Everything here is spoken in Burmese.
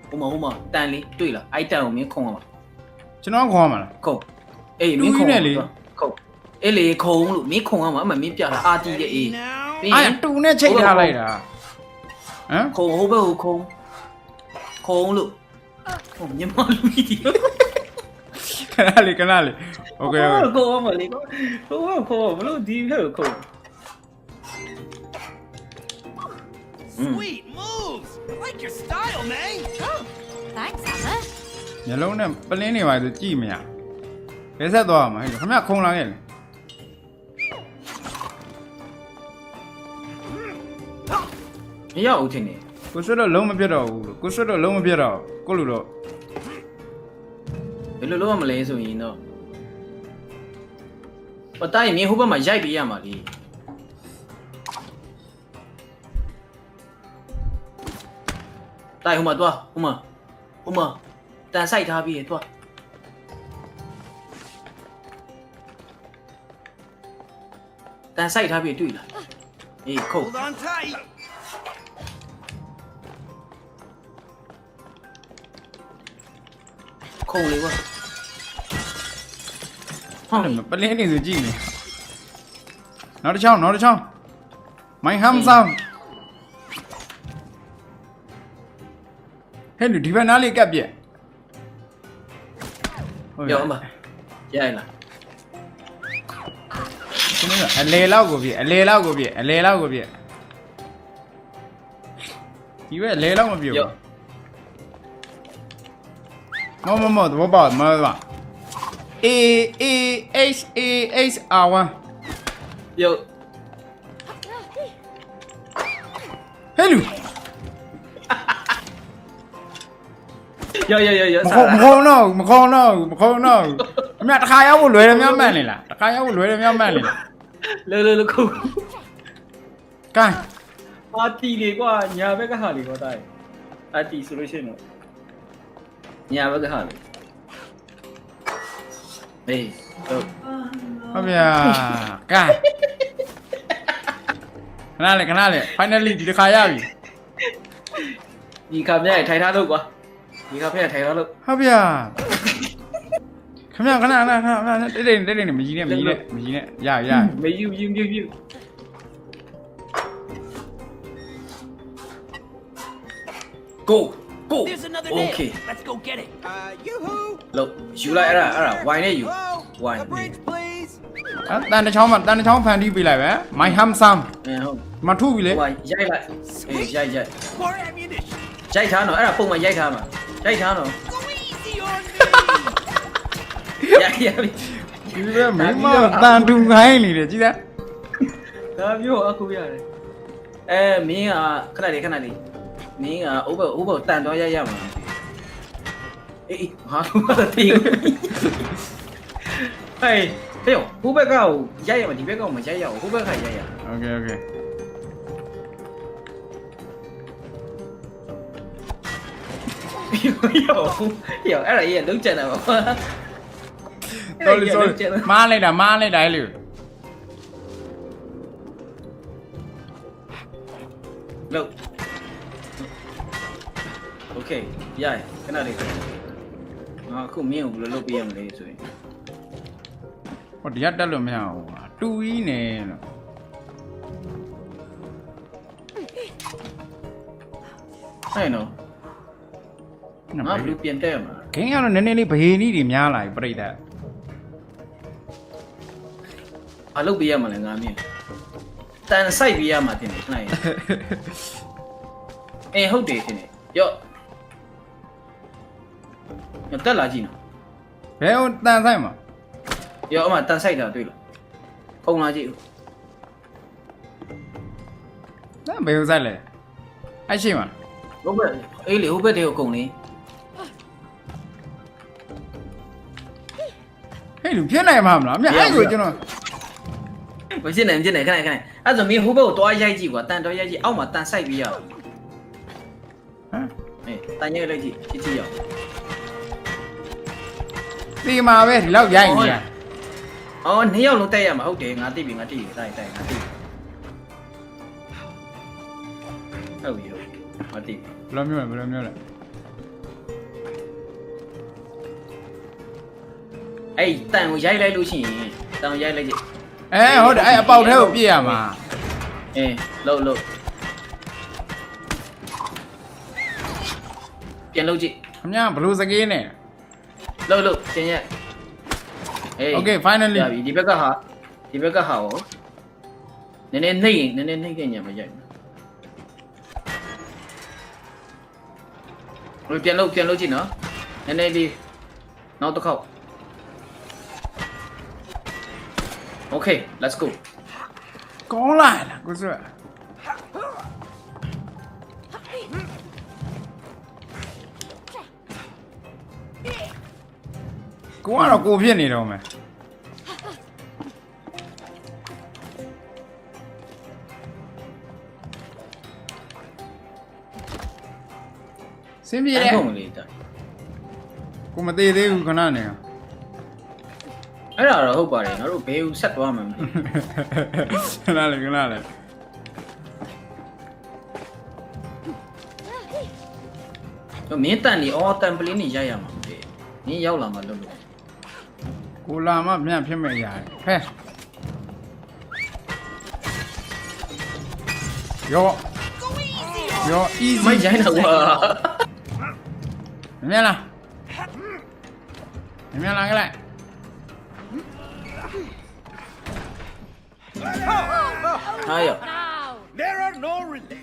ဟိုမှာတန်လေးတွေ့လားအဲ့တန်ကိုမင်းခုံရမှာ ကျွန်တော်ခေါ်မှာလား ခုံအေးမင်းခုံခုံအေးလေခုံလို့မင်းခုံရမှာအမှမင်းပြတာအာတီတဲ့အေး အဲ့တူနဲ့ချိတ်ထားလိုက်တာဟမ် ခုံဟိုဘက်ကိုခုံလို့ဟိုမြမလူကြီး ခဏလေးโอเค ခုံရမှာလေခုံဘလို့ဒီဘက်ကိုခုံ Sweet moves! I like your style, man! Oh, thanks, Anna. ညလုံးနဲ့ပလင်းနေပါဆိုကြည့်မရဘယ်ဆက်သွားမှာဟဲ့ခင်ဗျခုံလာခဲ့လေ မရဘူးထင်တယ် ကိုဆွတ်တော့လုံးမပြတ်တော့ဘူးလို့ကိုဆွတ်တော့လုံးမပြတ်တော့ကိုလူတော့ ဘယ်လိုလုပ်ရမလဲဆိုရင်တော့ဟိုတိုင်းမင်းဟိုဘက်မှာရိုက်ပေးရမှာလေတိုင်းဟိုမှာတွားဟိုမှာတန်ဆိုင်ထားပြီးရတွားတန်ဆိုင်ထားပြီးတွေ့လားအေးခုတ် Hold on tight! ခုံလေကွာ ဟုတ်တယ်ပလင်းနေဆိုကြည့်နေနောက်တစ်ချောင်းမိုင်ဟမ်ဆမ်ဟဲ့လူဒီဘက်နားလေးကပ်ပြက် ပြောမှာရိုက်လား ကျွန်တော်အလေလောက်ကိုပြက်ဒီဘက်အလေလောက်မပြက်ဘူးမသဘောပေါက်မလား A H R1 ပြော ဟဲ့လူ ရော မခေါ်တော့အမြတခါရောက်ဖို့လွယ်တယ်များမှန်နေလားတခါရောက်ဖို့လွယ်တယ်များမှန်နေလား လေခု ကဲ အာတီလေကွာညာဘက်ကဟာလေကွာတိုင်းအာတီဆိုလို့ရှိရင်တော့ညာဘက်ကဟာလေအေးဟုတ် ဟုတ်ဗျာကဲခဏလေး finally ဒီတခါရပြီ ဒီခါမြဲထိုင်ထားလို့ကွာဒီခါဖက်ထိုင်ထားလို့ ဟုတ်ဗျာခဏတိတ်နေမကြီးနဲ့ရ မယူgo There's another okay nail! Let's go get it! Yoo-hoo! လို့ယူလိုက်အဲ့ဒါဝိုင်းနဲ့ယူ Whoa! Why? A bridge, please! တန်တချောင်းဖန်တီးပေးလိုက်ပဲ my ham sam ဟုတ် မထုပြီလေ ဟိုရိုက်လိုက်အေးရိုက် More ammunition! ရိုက်ထားတော့အဲ့ဒါပုံမှန်ရိုက်ထားမှာရိုက်ထားတော့ Go easy on me! ရိုက် ဒီပဲမင်းမတန်တူငိုင်းနေတယ်ကြည်လား ဒါမျိုးအခုရတယ်မင်းကခဏလေးမင်းကဥပတန်တော့ရိုက်ရမှာအေးဟာတော့တေးဟေးဟိုဘက်ကရိုက်ရမှာဒီဘက်ကမရိုက်ရဘူးဟိုဘက်ကရိုက်ရ โอเคရောအဲ့ဒါကြီးကလုံးကျန်တာပါ sorry မားလိုက်တာလေ လို့ okay ရိုက်ခဏလေးအခုမင်းကိုဘယ်လိုလုပ်ပြရမလဲဆိုရင် ဟောဒီကတက်လို့မရဘူးတူကြီးနေလို့ ဟဲ့နော်ငါဘယ်လိုပြန်တက်ရမှာ ခင်းကတော့နည်းနည်းလေးဘေးနီးတွေများလာပြီပြိတ္တ အလုပ်ပြရမှာလဲငါမင်းတန်ဆိုင်ပြရမှာတင်တယ်ခဏလေးဟုတ်တယ်တင်တယ်ရော့တက်လာကြည့်နော် ဘယ်ဟိုတန်ဆိုင်မှာ ရောအမတန်ဆိုင်တာတွေ့လားဖုံလာကြည့် ဒါဘယ်ဟိုဆိုင်လဲအဲ့ရှိမှာ ဟုတ်ပဲအေးလေဟိုဘက်တည်းကိုကုန်လေ ဟဲ့လူဖြစ်နိုင်မှာမလားအမြအဲ့ကိုကျွန်တော် မဖြစ်နိုင်ခဏအဲ့ဆိုမင်းဟိုဘက်ကိုတွားရိုက်ကြည့်ကွာတန်တွားရိုက်ကြည့်အောက်မှာတန်ဆိုင်ပြရ ဟမ် တန်ရိုက်လိုက်ကြည့်ကြည့်ရော ဒီမှာပဲဒီလောက်ရိုက်နေရ အော်နှစ်ယောက်လုံးတက်ရမှာဟုတ်တယ်ငါသိပြီတိုင်ငါသိပြီဟုတ်ပြီငါသိပြီ ဘယ်လိုမျိုးလဲ အဲ့တန်ကိုရိုက်လိုက်လို့ရှိရင်တန်ကိုရိုက်လိုက်ကြည့် ဟုတ်တယ်အဲ့အပေါက်ထဲကိုပြည့်ရမှာ လှုပ်ပြန်လှုပ်ကြည့် ခင်ဗျာဘလူးစကေးနဲ့ လှုပ်ပြန်ရက် Okay finally ရပြီဒီဘက်ကဟာရောနည်းနည်းနှိမ့်ခဲ့ညံမရိုက်ဘူးပြန်လှုပ်ကြည့်နော်နည်းနည်းလေးနောက်တစ်ခေါက် Okay let's go ကောင်းလာလားကိုစွတ်ကိုကတော့ကိုဖြစ်နေတော့မယ်စင်ပြေတယ် ထုံလေးတာ ကိုမသေးသေးဘူးခဏနေ အဲ့ဒါတော့ဟုတ်ပါတယ်ငါတို့ဘေးဦးဆက်သွားမှာမသိ ခဏလေးဘူးမင်းတန်နေတန်ပလင်းနေရိုက်ရမှာမသိနင်းရောက်လာမှလုပ်လို့ ကိုလာမပြန်ဖြစ်မဲ့ရတယ်ဟဲ့ရော easy မရိုက်တော့ကွာ မြန်လာကြလိုက် ဟာရော Now. There are no relations.